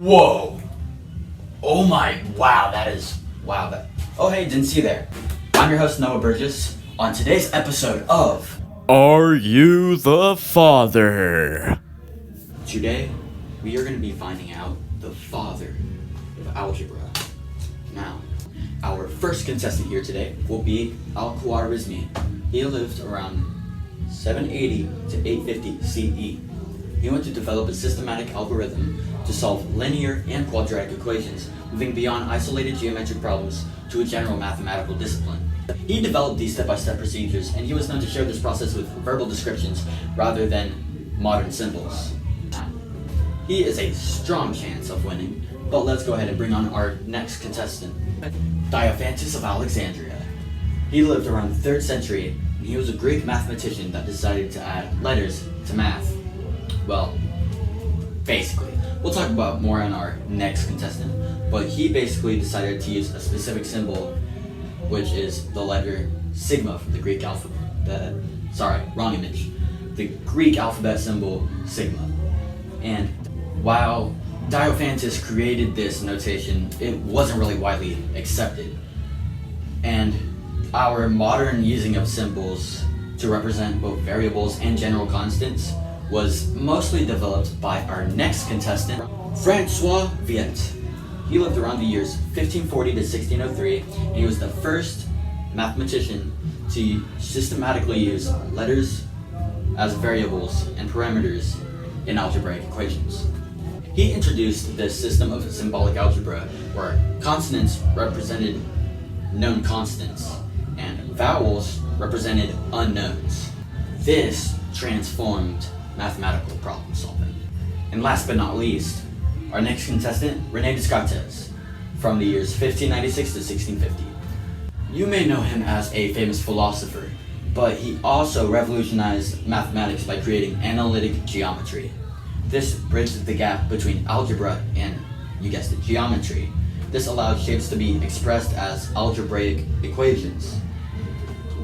Whoa! Oh my, wow, that. Oh hey, didn't see you there. I'm your host, Noah Burgess. On today's episode of Are You the Father? Today, we are going to be finding out the father of algebra. Now, our first contestant here today will be Al-Khwarizmi. He lived around 780 to 850 CE. He went to develop a systematic algorithm to solve linear and quadratic equations, moving beyond isolated geometric problems to a general mathematical discipline. He developed these step-by-step procedures, and he was known to share this process with verbal descriptions rather than modern symbols. He is a strong chance of winning, but let's go ahead and bring on our next contestant, Diophantus of Alexandria. He lived around the 3rd century, and he was a Greek mathematician that decided to add letters to math. Well, basically. We'll talk about more on our next contestant, but he basically decided to use a specific symbol, which is the letter sigma from the Greek alphabet. Wrong image. The Greek alphabet symbol sigma. And while Diophantus created this notation, it wasn't really widely accepted. And our modern using of symbols to represent both variables and general constants was mostly developed by our next contestant, Francois Viet. He lived around the years 1540 to 1603, and he was the first mathematician to systematically use letters as variables and parameters in algebraic equations. He introduced this system of symbolic algebra where consonants represented known constants and vowels represented unknowns. This transformed mathematical problem solving. And last but not least, our next contestant, René Descartes, from the years 1596 to 1650. You may know him as a famous philosopher, but he also revolutionized mathematics by creating analytic geometry. This bridged the gap between algebra and, you guessed it, geometry. This allowed shapes to be expressed as algebraic equations.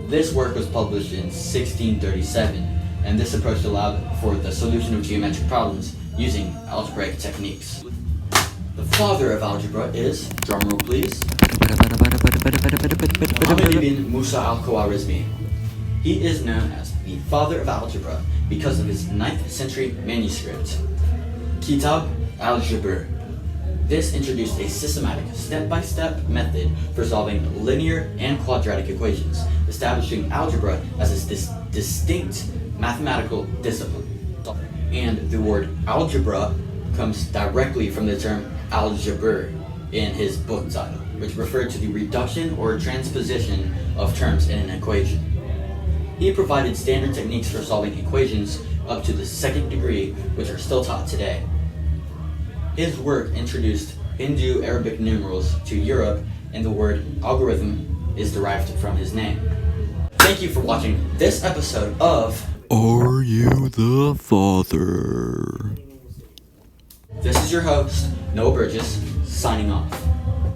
This work was published in 1637, and this approach allowed for the solution of geometric problems using algebraic techniques. The father of algebra is, drumroll please, Muhammad ibn Musa al-Khwarizmi. He is known as the father of algebra because of his 9th century manuscript, Kitab al-Jabr. This introduced a systematic, step-by-step method for solving linear and quadratic equations, establishing algebra as a distinct mathematical discipline. And the word algebra comes directly from the term algebra in his book title, which referred to the reduction or transposition of terms in an equation. He provided standard techniques for solving equations up to the 2nd degree, which are still taught today. His work introduced Indo-Arabic numerals to Europe, and the word algorithm is derived from his name. Thank you for watching this episode of Are You the Father? This is your host, Noah Burgess, signing off.